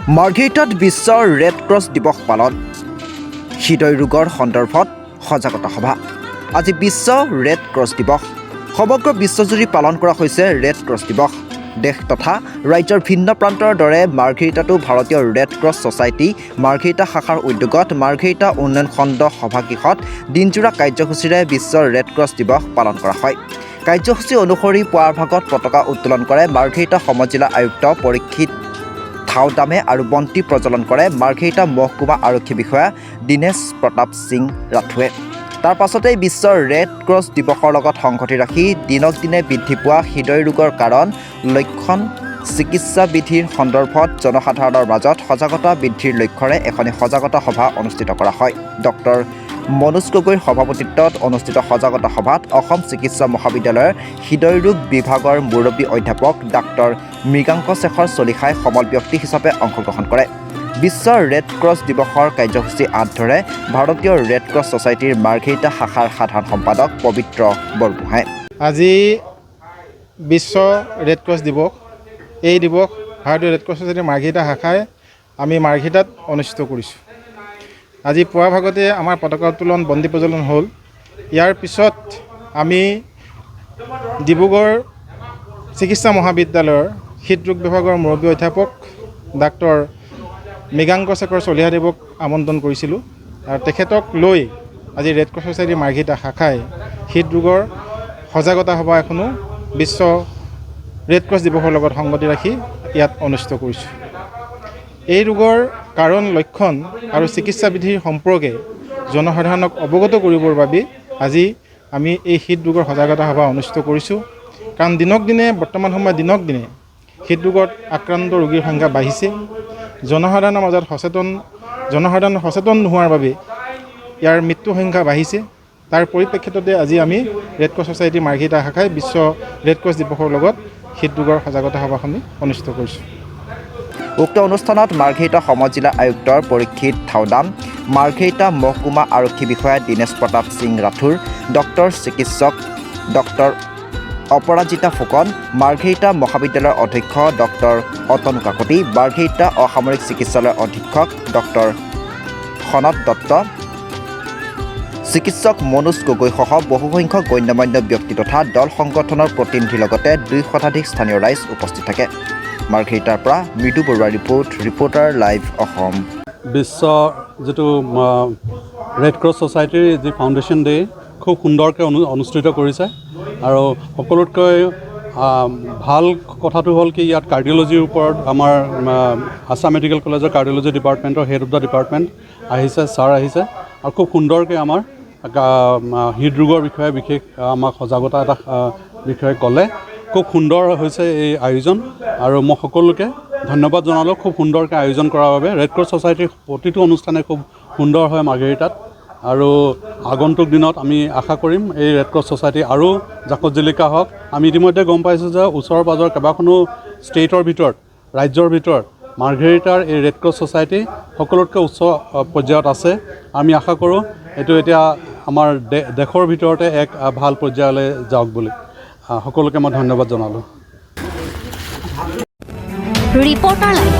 মাৰ্ঘেৰিটাত বিশ্ব red cross দিৱস পালন হৃদয় ৰোগৰ সন্দৰ্ভত সজাগতা সভা আজি বিশ্ব ৰেড ক্ৰছ দিৱস সমগ্ৰ বিশ্বজুৰি পালন কৰা হৈছে ৰেড ক্ৰছ দিৱস দেশ তথা ৰাজ্যৰ ভিন্ন প্ৰান্তৰ দৰে মাৰ্ঘেৰিটাতো ভাৰতীয় ৰেড ক্ৰছ ছ'চাইটি মাৰ্ঘেৰিটা শাখাৰ উদ্যোগত মাৰ্ঘেৰিটা উন্নয়ন খণ্ড সভাগৃহত দিনজোৰা কাৰ্যসূচীৰে বিশ্ব ৰেড ক্ৰছ দিৱস পালন কৰা হয় কাৰ্যসূচী অনুসৰি পুৱাৰ ভাগত পতাকা উত্তোলন কৰে মাৰ্ঘেৰিটা সমজিলা আয়ুক্ত পৰীক্ষিত থাওদামে আৰু বন্তি প্ৰজ্বলন কৰে মাৰ্ঘেৰিটা মহকুমা আৰক্ষী বিষয়া দীনেশ প্ৰতাপ সিং ৰাথোৱে তাৰ পাছতেই বিশ্ব ৰেড ক্ৰছ দিৱসৰ লগত সংগতি ৰাখি দিনক দিনে বৃদ্ধি পোৱা হৃদয় ৰোগৰ কাৰণ লক্ষণ চিকিৎসা বিধিৰ সন্দৰ্ভত জনসাধাৰণৰ মাজত সজাগতা বৃদ্ধিৰ লক্ষ্যৰে এখনি সজাগতা সভা অনুষ্ঠিত কৰা হয় ডক্টৰ মনোজ গগৈৰ সভাপতিত্বত অনুষ্ঠিত সজাগতা সভাত অসম চিকিৎসা মহাবিদ্যালয়ৰ হৃদয় ৰোগ বিভাগৰ মুৰব্বী অধ্যাপক ডাক্তৰ মৃগাংক শেখৰ চলিহাই সমল ব্যক্তি হিচাপে অংশগ্ৰহণ কৰে বিশ্ব ৰেড ক্ৰছ দিৱসৰ কাৰ্যসূচী আঁত ধৰে ভাৰতীয় ৰেড ক্ৰছ ছ'চাইটিৰ মাৰ্ঘেৰিটা শাখাৰ সাধাৰণ সম্পাদক পবিত্ৰ বৰগোহাঁই আজি বিশ্ব ৰেড ক্ৰছ দিৱস এই দিৱস ভাৰতীয় ৰেড ক্ৰছ ছ'চাইটিৰ মাৰ্ঘেৰিটা শাখাই আমি মাৰ্ঘেৰিটাত অনুষ্ঠিত কৰিছোঁ আজি পুৱা ভাগতে আমাৰ পতাকা উত্তোলন বন্তি প্ৰজ্বলন হ'ল ইয়াৰ পিছত আমি ডিব্ৰুগড় চিকিৎসা মহাবিদ্যালয়ৰ হৃদৰোগ বিভাগৰ মুৰব্বী অধ্যাপক ডাক্তৰ মৃগাংক শেখৰ চলিহাদেৱক আমন্ত্ৰণ কৰিছিলোঁ আৰু তেখেতক লৈ আজি ৰেড ক্ৰছ ছ'চাইটিৰ মাৰ্ঘেৰিটা শাখাই হৃদৰোগৰ সজাগতা সভা এখনো বিশ্ব ৰেড ক্ৰছ দিৱসৰ লগত সংগতি ৰাখি ইয়াত অনুষ্ঠিত কৰিছোঁ এই ৰোগৰ কাৰণ লক্ষণ আৰু চিকিৎসা বিধিৰ সম্পৰ্কে জনসাধাৰণক অৱগত কৰিবৰ বাবে আজি আমি এই হৃদৰোগৰ সজাগতা সভা অনুষ্ঠিত কৰিছোঁ কাৰণ দিনক দিনে বৰ্তমান সময়ত দিনক দিনে হৃদৰোগত আক্ৰান্ত ৰোগীৰ সংখ্যা বাঢ়িছে জনসাধাৰণৰ মাজত জনসাধাৰণ সচেতন নোহোৱাৰ বাবে ইয়াৰ মৃত্যুৰ সংখ্যা বাঢ়িছে তাৰ পৰিপ্ৰেক্ষিততে আজি আমি ৰেড ক্ৰছ ছ'চাইটি মাৰ্ঘেৰিটা শাখাই বিশ্ব ৰেড ক্ৰছ দিৱসৰ লগত হৃদৰোগৰ সজাগতা সভাখনি অনুষ্ঠিত কৰিছোঁ উক্ত অনুষ্ঠানত মাৰ্ঘেৰিটা সমজিলা আয়ুক্তৰ পৰীক্ষিত থাওদাম মাৰ্ঘেৰিটা মহকুমা আৰক্ষী বিষয়া দীনেশ প্ৰতাপ সিং ৰাথোৰ ডক্টৰ চিকিৎসক ডক্টৰ অপৰাজিতা ফুকন মাৰ্ঘেৰিটা মহাবিদ্যালয়ৰ অধ্যক্ষ ডক্টৰ অতনু কাকতি মাৰ্ঘেৰিটা অসামৰিক চিকিৎসালয়ৰ অধীক্ষক ডক্টৰ সনত দত্ত চিকিৎসক মনোজ গগৈসহ বহুসংখ্যক গণ্যমান্য ব্যক্তি তথা দল সংগঠনৰ প্ৰতিনিধিৰ লগতে 2 শতাধিক স্থানীয় ৰাইজ উপস্থিত থাকে মাৰ্ঘেৰিটাৰ পৰা মৃদু বৰুৱা ৰিপৰ্টাৰ লাইভ অসম বিশ্ব যিটো ৰেড ক্ৰছ ছ'চাইটিৰ যি ফাউণ্ডেশ্যন ডে খুব সুন্দৰকৈ অনুষ্ঠিত কৰিছে আৰু সকলোতকৈ ভাল কথাটো হ'ল কি ইয়াত কাৰ্ডিঅ'লজিৰ ওপৰত আমাৰ আছাম মেডিকেল কলেজৰ কাৰ্ডিঅ'লজি ডিপাৰ্টমেণ্টৰ হেড অফ দ্য ডিপাৰ্টমেণ্ট আহিছে ছাৰ আহিছে আৰু খুব সুন্দৰকৈ আমাৰ হৃদৰোগৰ বিষয়ে বিশেষ আমাক সজাগতা এটা বিষয়ে ক'লে খুব সুন্দৰ হৈছে এই আয়োজন আৰু মই সকলোকে ধন্যবাদ জনালোঁ খুব সুন্দৰকৈ আয়োজন কৰাৰ বাবে ৰেড ক্ৰছ ছ'চাইটিৰ প্ৰতিটো অনুষ্ঠানে খুব সুন্দৰ হয় মাৰ্ঘেৰিটাত আৰু আগন্তুক দিনত আমি আশা কৰিম এই ৰেড ক্ৰছ ছ'চাইটি আৰু জাকত জিলিকা হওক আমি ইতিমধ্যে গম পাইছোঁ যে ওচৰ পাজৰ কেইবাখনো ষ্টেটৰ ভিতৰত ৰাজ্যৰ ভিতৰত মাৰ্ঘেৰিটাৰ এই ৰেড ক্ৰছ ছ'চাইটি সকলোতকৈ উচ্চ পৰ্যায়ত আছে আমি আশা কৰোঁ এইটো এতিয়া আমাৰ দেশৰ ভিতৰতে এক ভাল পৰ্যায়লৈ যাওক বুলি সকলোকে মই ধন্যবাদ জনালোঁ ৰিপৰ্টাৰ লাইভ